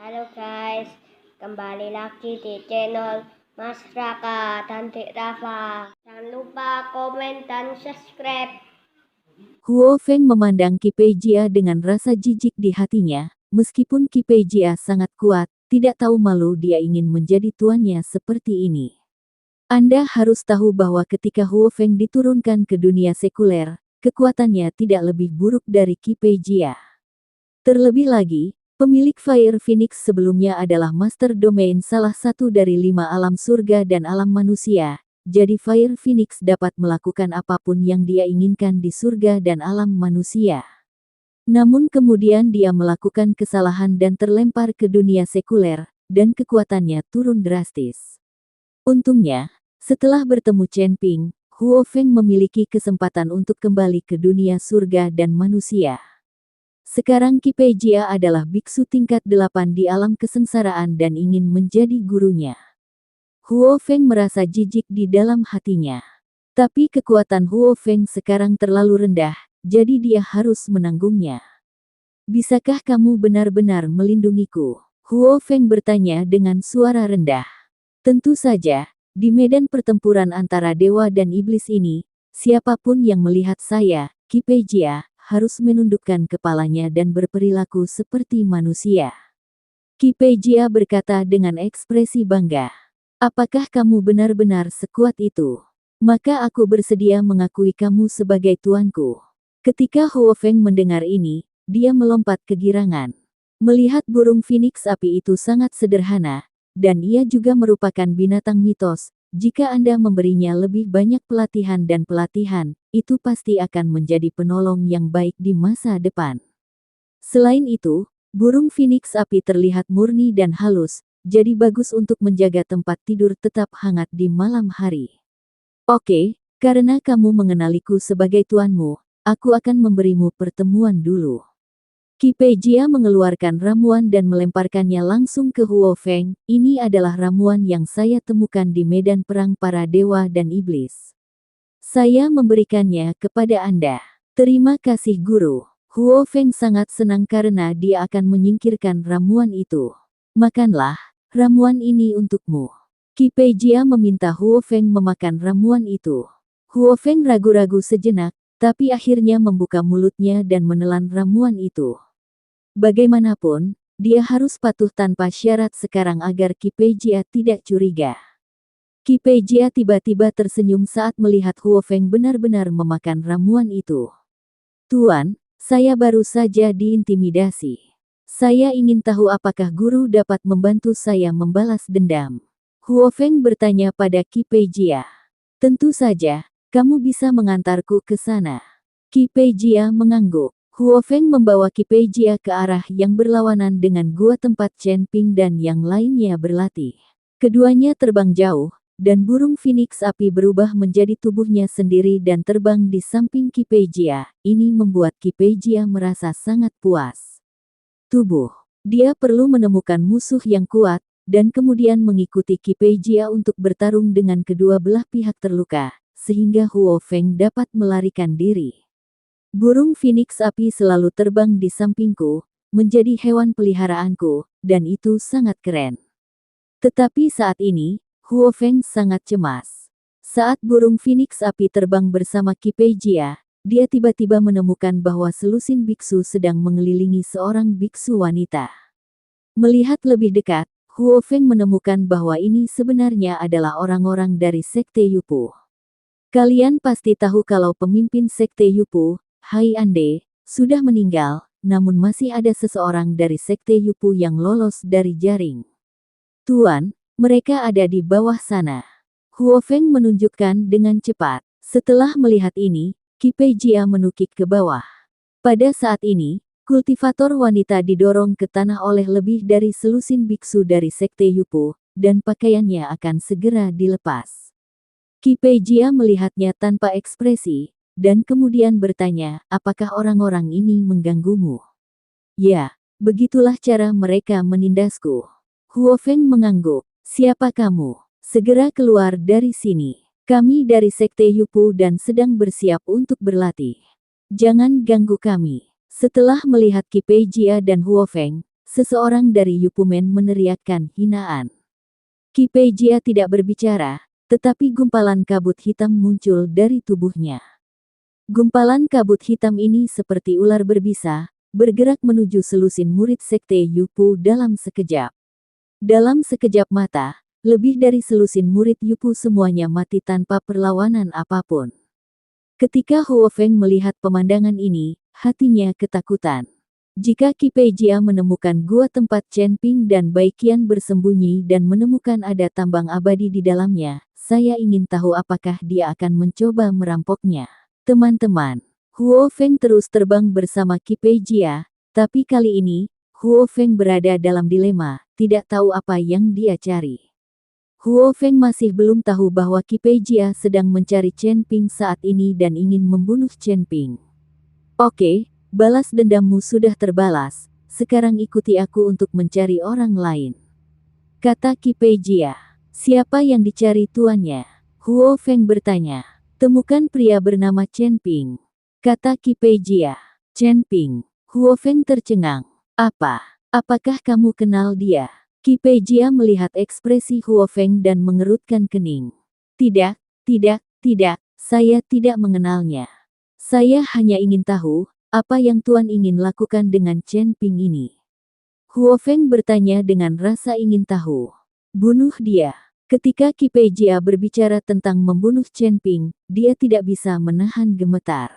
Halo guys, kembali lagi di channel Mas Raka dan Dek Rafa. Jangan lupa komen dan subscribe. Huo Feng memandang Qi Peijia dengan rasa jijik di hatinya. Meskipun Qi Peijia sangat kuat, tidak tahu malu dia ingin menjadi tuannya seperti ini. Anda harus tahu bahwa ketika Huo Feng diturunkan ke dunia sekuler, kekuatannya tidak lebih buruk dari Qi Peijia. Terlebih lagi, pemilik Fire Phoenix sebelumnya adalah Master Domain salah satu dari 5 alam surga dan alam manusia. Jadi Fire Phoenix dapat melakukan apapun yang dia inginkan di surga dan alam manusia. Namun kemudian dia melakukan kesalahan dan terlempar ke dunia sekuler, dan kekuatannya turun drastis. Untungnya, setelah bertemu Chen Ping, Huo Feng memiliki kesempatan untuk kembali ke dunia surga dan manusia. Sekarang Qi Peijia adalah biksu tingkat 8 di alam kesengsaraan dan ingin menjadi gurunya. Huo Feng merasa jijik di dalam hatinya. Tapi kekuatan Huo Feng sekarang terlalu rendah, jadi dia harus menanggungnya. Bisakah kamu benar-benar melindungiku? Huo Feng bertanya dengan suara rendah. Tentu saja, di medan pertempuran antara dewa dan iblis ini, siapapun yang melihat saya, Qi Peijia, harus menundukkan kepalanya dan berperilaku seperti manusia. Qi Peijia berkata dengan ekspresi bangga. Apakah kamu benar-benar sekuat itu? Maka aku bersedia mengakui kamu sebagai tuanku. Ketika Huo Feng mendengar ini, dia melompat kegirangan. Melihat burung phoenix api itu sangat sederhana, dan ia juga merupakan binatang mitos. Jika Anda memberinya lebih banyak pelatihan dan pelatihan, itu pasti akan menjadi penolong yang baik di masa depan. Selain itu, burung phoenix api terlihat murni dan halus, jadi bagus untuk menjaga tempat tidur tetap hangat di malam hari. Oke, karena kamu mengenaliku sebagai tuanmu, aku akan memberimu pertemuan dulu. Qi Peijia mengeluarkan ramuan dan melemparkannya langsung ke Huo Feng. Ini adalah ramuan yang saya temukan di medan perang para dewa dan iblis. Saya memberikannya kepada Anda. Terima kasih guru. Huo Feng sangat senang karena dia akan menyingkirkan ramuan itu. Makanlah, ramuan ini untukmu. Qi Peijia meminta Huo Feng memakan ramuan itu. Huo Feng ragu-ragu sejenak, tapi akhirnya membuka mulutnya dan menelan ramuan itu. Bagaimanapun, dia harus patuh tanpa syarat sekarang agar Qi Peijia tidak curiga. Qi Peijia tiba-tiba tersenyum saat melihat Huo Feng benar-benar memakan ramuan itu. Tuan, saya baru saja diintimidasi. Saya ingin tahu apakah guru dapat membantu saya membalas dendam. Huo Feng bertanya pada Qi Peijia. Tentu saja, kamu bisa mengantarku ke sana. Qi Peijia mengangguk. Huo Feng membawa Qi Peijia ke arah yang berlawanan dengan gua tempat Chen Ping dan yang lainnya berlatih. Keduanya terbang jauh, dan burung phoenix api berubah menjadi tubuhnya sendiri dan terbang di samping Qi Peijia. Ini membuat Qi Peijia merasa sangat puas. Tubuh. Dia perlu menemukan musuh yang kuat, dan kemudian mengikuti Qi Peijia untuk bertarung dengan kedua belah pihak terluka, sehingga Huo Feng dapat melarikan diri. Burung phoenix api selalu terbang di sampingku, menjadi hewan peliharaanku, dan itu sangat keren. Tetapi saat ini, Huo Feng sangat cemas. Saat burung phoenix api terbang bersama Qi Peijia, dia tiba-tiba menemukan bahwa selusin biksu sedang mengelilingi seorang biksu wanita. Melihat lebih dekat, Huo Feng menemukan bahwa ini sebenarnya adalah orang-orang dari Sekte Yupu. Kalian pasti tahu kalau pemimpin Sekte Yupu, Hai Ande, sudah meninggal, namun masih ada seseorang dari Sekte Yupu yang lolos dari jaring. Tuan, mereka ada di bawah sana. Huo Feng menunjukkan dengan cepat. Setelah melihat ini, Qi Peijia menukik ke bawah. Pada saat ini, kultivator wanita didorong ke tanah oleh lebih dari selusin biksu dari Sekte Yupu, dan pakaiannya akan segera dilepas. Qi Peijia melihatnya tanpa ekspresi, dan kemudian bertanya, apakah orang-orang ini mengganggumu? Ya, begitulah cara mereka menindasku. Huo Feng mengangguk. Siapa kamu? Segera keluar dari sini. Kami dari Sekte Yupu dan sedang bersiap untuk berlatih. Jangan ganggu kami. Setelah melihat Qi Peijia dan Huo Feng, seseorang dari Yupumen meneriakkan hinaan. Ki Peijia tidak berbicara, tetapi gumpalan kabut hitam muncul dari tubuhnya. Gumpalan kabut hitam ini seperti ular berbisa, bergerak menuju selusin murid sekte Yupu dalam sekejap. Dalam sekejap mata, lebih dari selusin murid Yupu semuanya mati tanpa perlawanan apapun. Ketika Huo Feng melihat pemandangan ini, hatinya ketakutan. Jika Ki Peijia menemukan gua tempat Chen Ping dan Bai Qian bersembunyi dan menemukan ada tambang abadi di dalamnya, saya ingin tahu apakah dia akan mencoba merampoknya. Teman-teman, Huo Feng terus terbang bersama Ki Peijia, tapi kali ini, Huo Feng berada dalam dilema, tidak tahu apa yang dia cari. Huo Feng masih belum tahu bahwa Ki Peijia sedang mencari Chen Ping saat ini dan ingin membunuh Chen Ping. Oke, balas dendammu sudah terbalas, sekarang ikuti aku untuk mencari orang lain. Kata Ki Peijia. Siapa yang dicari tuannya? Huo Feng bertanya. Temukan pria bernama Chen Ping. Kata Ki Peijia. Chen Ping. Huo Feng tercengang. Apa? Apakah kamu kenal dia? Ki Peijia melihat ekspresi Huo Feng dan mengerutkan kening. Tidak, saya tidak mengenalnya. Saya hanya ingin tahu, apa yang Tuan ingin lakukan dengan Chen Ping ini. Huo Feng bertanya dengan rasa ingin tahu. Bunuh dia. Ketika Ki Peijia berbicara tentang membunuh Chen Ping, dia tidak bisa menahan gemetar.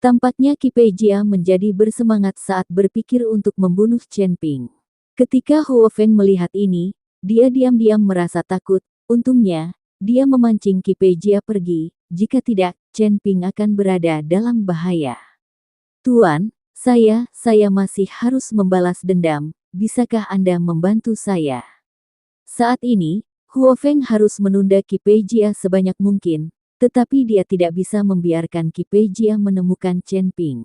Tampaknya Ki Peijia menjadi bersemangat saat berpikir untuk membunuh Chen Ping. Ketika Huo Feng melihat ini, dia diam-diam merasa takut. Untungnya, dia memancing Ki Peijia pergi, jika tidak, Chen Ping akan berada dalam bahaya. Tuan, saya masih harus membalas dendam, bisakah Anda membantu saya? Saat ini, Huo Feng harus menunda Ki Peijia sebanyak mungkin, tetapi dia tidak bisa membiarkan Ki Peijia menemukan Chen Ping.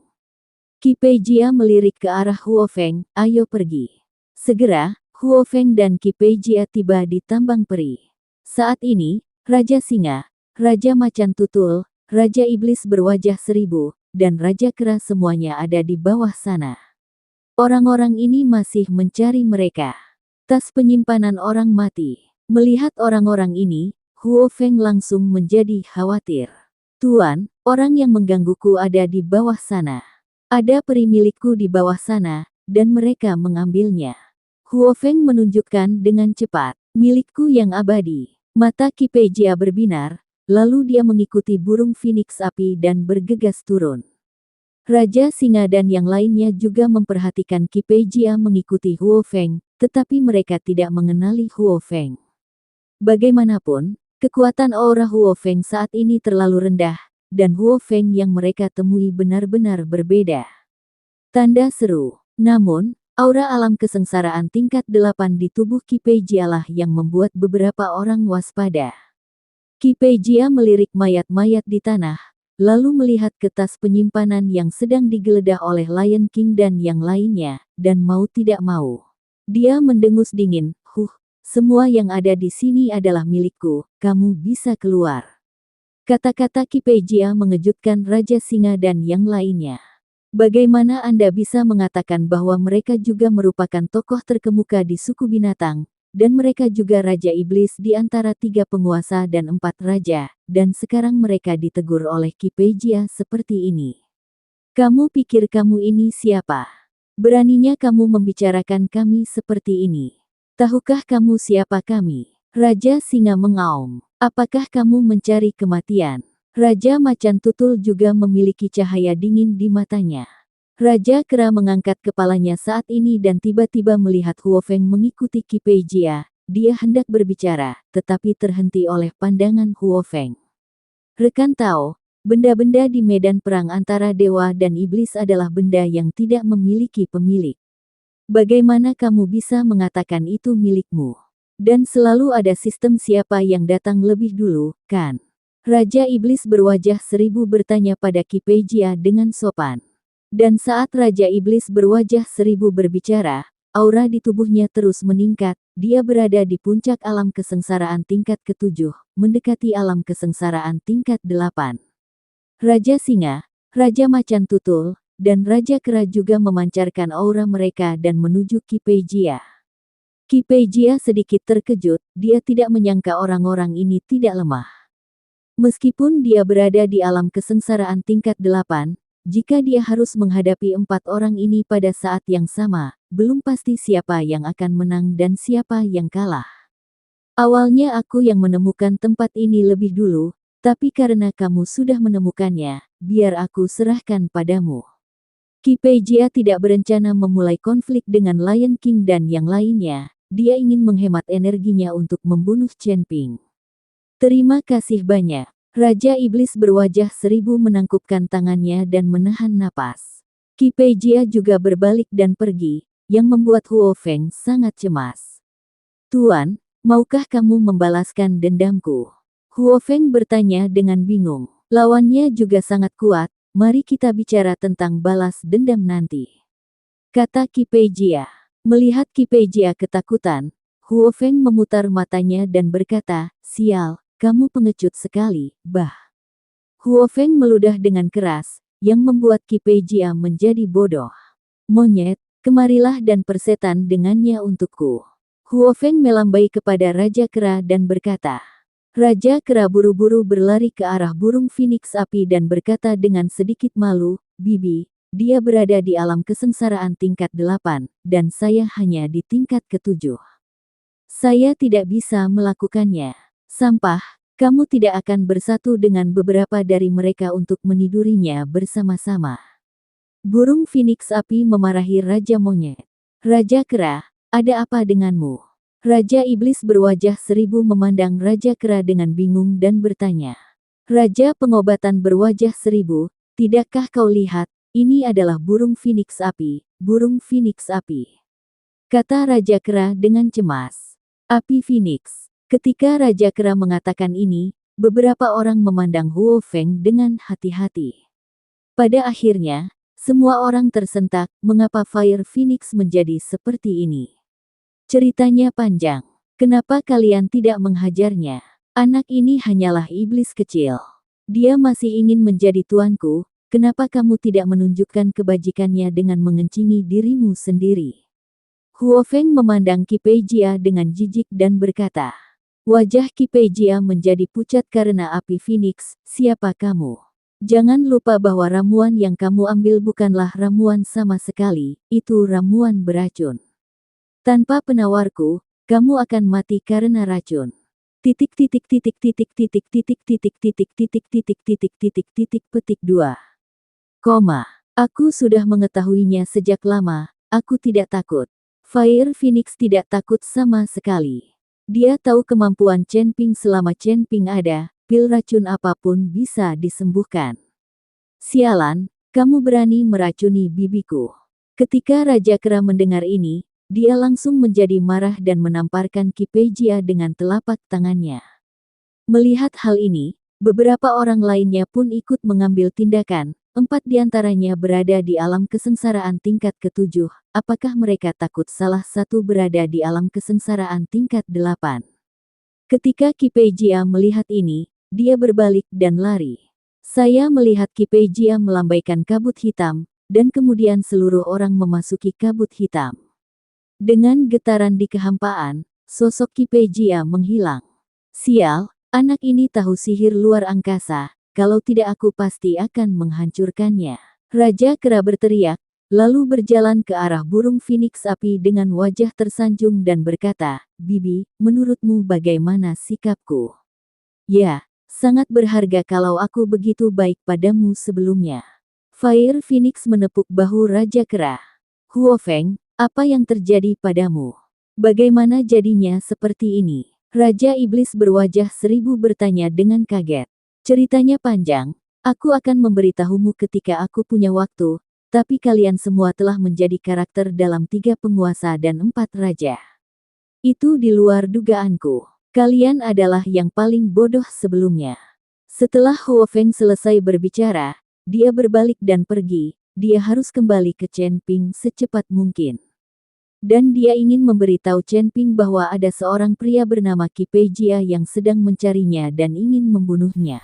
Ki Peijia melirik ke arah Huo Feng, ayo pergi. Segera, Huo Feng dan Ki Peijia tiba di tambang peri. Saat ini, Raja Singa, Raja Macan Tutul, Raja Iblis berwajah seribu, dan Raja Kera semuanya ada di bawah sana. Orang-orang ini masih mencari mereka. Tas penyimpanan orang mati. Melihat orang-orang ini, Huo Feng langsung menjadi khawatir. Tuan, orang yang menggangguku ada di bawah sana. Ada peri milikku di bawah sana, dan mereka mengambilnya. Huo Feng menunjukkan dengan cepat, milikku yang abadi. Mata Ki Peijia berbinar, lalu dia mengikuti burung phoenix api dan bergegas turun. Raja Singa dan yang lainnya juga memperhatikan Ki Peijia mengikuti Huo Feng, tetapi mereka tidak mengenali Huo Feng. Bagaimanapun, kekuatan aura Huo Feng saat ini terlalu rendah, dan Huo Feng yang mereka temui benar-benar berbeda. Tanda seru. Namun, aura alam kesengsaraan tingkat 8 di tubuh Ki Peijia lah yang membuat beberapa orang waspada. Ki Peijia melirik mayat-mayat di tanah, lalu melihat ke tas penyimpanan yang sedang digeledah oleh Lion King dan yang lainnya, dan mau tidak mau. Dia mendengus dingin, semua yang ada di sini adalah milikku, kamu bisa keluar. Kata-kata Ki Peijia mengejutkan Raja Singa dan yang lainnya. Bagaimana Anda bisa mengatakan bahwa mereka juga merupakan tokoh terkemuka di suku binatang, dan mereka juga Raja Iblis di antara 3 penguasa dan 4 raja, dan sekarang mereka ditegur oleh Ki Peijia seperti ini. Kamu pikir kamu ini siapa? Beraninya kamu membicarakan kami seperti ini. Tahukah kamu siapa kami? Raja Singa mengaum. Apakah kamu mencari kematian? Raja Macan Tutul juga memiliki cahaya dingin di matanya. Raja Kera mengangkat kepalanya saat ini dan tiba-tiba melihat Huo Feng mengikuti Ki Peijia. Dia hendak berbicara, tetapi terhenti oleh pandangan Huo Feng. Rekan Tao, benda-benda di medan perang antara dewa dan iblis adalah benda yang tidak memiliki pemilik. Bagaimana kamu bisa mengatakan itu milikmu? Dan selalu ada sistem siapa yang datang lebih dulu, kan? Raja Iblis berwajah seribu bertanya pada Ki Peijia dengan sopan. Dan saat Raja Iblis berwajah seribu berbicara, aura di tubuhnya terus meningkat, dia berada di puncak alam kesengsaraan tingkat ke-7, mendekati alam kesengsaraan tingkat 8. Raja Singa, Raja Macan Tutul, dan Raja Kera juga memancarkan aura mereka dan menuju Qi Peijia. Qi Peijia sedikit terkejut, dia tidak menyangka orang-orang ini tidak lemah. Meskipun dia berada di alam kesengsaraan tingkat 8, jika dia harus menghadapi 4 orang ini pada saat yang sama, belum pasti siapa yang akan menang dan siapa yang kalah. Awalnya aku yang menemukan tempat ini lebih dulu, tapi karena kamu sudah menemukannya, biar aku serahkan padamu. Qi Peijia tidak berencana memulai konflik dengan Lion King dan yang lainnya, dia ingin menghemat energinya untuk membunuh Chen Ping. Terima kasih banyak. Raja Iblis berwajah seribu menangkupkan tangannya dan menahan napas. Qi Peijia juga berbalik dan pergi, yang membuat Huo Feng sangat cemas. Tuan, maukah kamu membalaskan dendamku? Huo Feng bertanya dengan bingung. Lawannya juga sangat kuat, mari kita bicara tentang balas dendam nanti, kata Qi Peijia. Melihat Qi Peijia ketakutan, Huo Feng memutar matanya dan berkata, sial. Kamu pengecut sekali, bah. Huo Feng meludah dengan keras, yang membuat Qi Peijia menjadi bodoh. Monyet, kemarilah dan persetan dengannya untukku. Huo Feng melambai kepada Raja Kera dan berkata. Raja Kera buru-buru berlari ke arah burung Phoenix api dan berkata dengan sedikit malu, Bibi, dia berada di alam kesengsaraan tingkat 8, dan saya hanya di tingkat ke-7. Saya tidak bisa melakukannya. Sampah, kamu tidak akan bersatu dengan beberapa dari mereka untuk menidurinya bersama-sama. Burung Phoenix api memarahi Raja Monyet. Raja Kera, ada apa denganmu? Raja Iblis berwajah seribu memandang Raja Kera dengan bingung dan bertanya. Raja Pengobatan berwajah seribu, tidakkah kau lihat, ini adalah burung Phoenix api, burung Phoenix api. Kata Raja Kera dengan cemas. Api Phoenix. Ketika Raja Kera mengatakan ini, beberapa orang memandang Huo Feng dengan hati-hati. Pada akhirnya, semua orang tersentak, mengapa Fire Phoenix menjadi seperti ini? Ceritanya panjang. Kenapa kalian tidak menghajarnya? Anak ini hanyalah iblis kecil. Dia masih ingin menjadi tuanku, kenapa kamu tidak menunjukkan kebajikannya dengan mengencingi dirimu sendiri? Huo Feng memandang Qi Peijia dengan jijik dan berkata. Wajah Qi Peijia menjadi pucat karena api Phoenix, siapa kamu? Jangan lupa bahwa ramuan yang kamu ambil bukanlah ramuan sama sekali, itu ramuan beracun. Tanpa penawarku, kamu akan mati karena racun. Petik 2. Aku sudah mengetahuinya sejak lama, aku tidak takut. Fire Phoenix tidak takut sama sekali. Dia tahu kemampuan Chen Ping selama Chen Ping ada, pil racun apapun bisa disembuhkan. Sialan, kamu berani meracuni bibiku. Ketika Raja Kera mendengar ini, dia langsung menjadi marah dan menamparkan Qi Peijia dengan telapak tangannya. Melihat hal ini, beberapa orang lainnya pun ikut mengambil tindakan. 4 diantaranya berada di alam kesengsaraan tingkat ke-7, apakah mereka takut salah satu berada di alam kesengsaraan tingkat 8? Ketika Qi Peijia melihat ini, dia berbalik dan lari. Saya melihat Qi Peijia melambaikan kabut hitam, dan kemudian seluruh orang memasuki kabut hitam. Dengan getaran di kehampaan, sosok Qi Peijia menghilang. Sial, anak ini tahu sihir luar angkasa. Kalau tidak aku pasti akan menghancurkannya. Raja Kera berteriak, lalu berjalan ke arah burung Phoenix api dengan wajah tersanjung dan berkata, Bibi, menurutmu bagaimana sikapku? Ya, sangat berharga kalau aku begitu baik padamu sebelumnya. Fire Phoenix menepuk bahu Raja Kera. Huo Feng, apa yang terjadi padamu? Bagaimana jadinya seperti ini? Raja Iblis berwajah seribu bertanya dengan kaget. Ceritanya panjang, aku akan memberitahumu ketika aku punya waktu, tapi kalian semua telah menjadi karakter dalam 3 penguasa dan 4 raja. Itu di luar dugaanku. Kalian adalah yang paling bodoh sebelumnya. Setelah Huo Feng selesai berbicara, dia berbalik dan pergi, dia harus kembali ke Chen Ping secepat mungkin. Dan dia ingin memberitahu Chen Ping bahwa ada seorang pria bernama Qi Peijia yang sedang mencarinya dan ingin membunuhnya.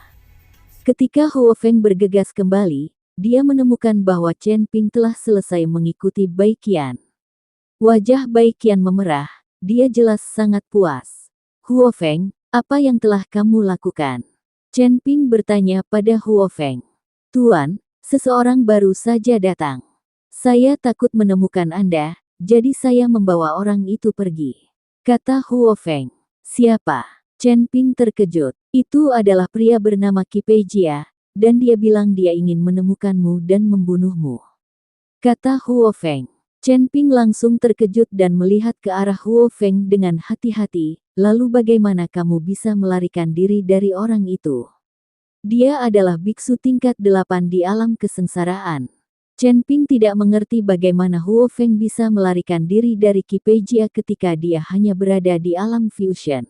Ketika Huo Feng bergegas kembali, dia menemukan bahwa Chen Ping telah selesai mengikuti Bai Qian. Wajah Bai Qian memerah, dia jelas sangat puas. Huo Feng, apa yang telah kamu lakukan? Chen Ping bertanya pada Huo Feng. Tuan, seseorang baru saja datang. Saya takut menemukan Anda, jadi saya membawa orang itu pergi. Kata Huo Feng. Siapa? Chen Ping terkejut. Itu adalah pria bernama Qi Peijia, dan dia bilang dia ingin menemukanmu dan membunuhmu. Kata Huo Feng. Chen Ping langsung terkejut dan melihat ke arah Huo Feng dengan hati-hati, lalu bagaimana kamu bisa melarikan diri dari orang itu? Dia adalah biksu tingkat 8 di alam kesengsaraan. Chen Ping tidak mengerti bagaimana Huo Feng bisa melarikan diri dari Qi Peijia ketika dia hanya berada di alam fusion.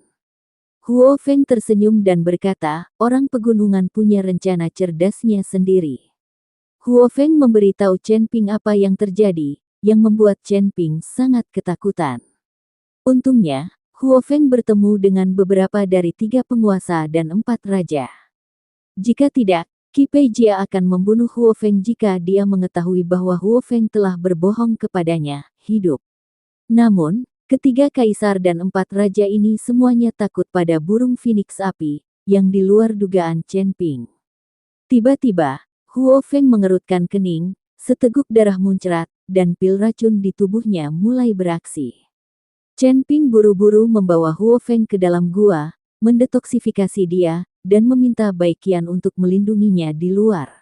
Huo Feng tersenyum dan berkata, orang pegunungan punya rencana cerdasnya sendiri. Huo Feng memberitahu Chen Ping apa yang terjadi, yang membuat Chen Ping sangat ketakutan. Untungnya, Huo Feng bertemu dengan beberapa dari 3 penguasa dan 4 raja. Jika tidak, Qi Peijia akan membunuh Huo Feng jika dia mengetahui bahwa Huo Feng telah berbohong kepadanya, hidup. Namun, ketiga kaisar dan 4 raja ini semuanya takut pada burung phoenix api, yang di luar dugaan Chen Ping. Tiba-tiba, Huo Feng mengerutkan kening, seteguk darah muncrat, dan pil racun di tubuhnya mulai beraksi. Chen Ping buru-buru membawa Huo Feng ke dalam gua, mendetoksifikasi dia, dan meminta Bai Qian untuk melindunginya di luar.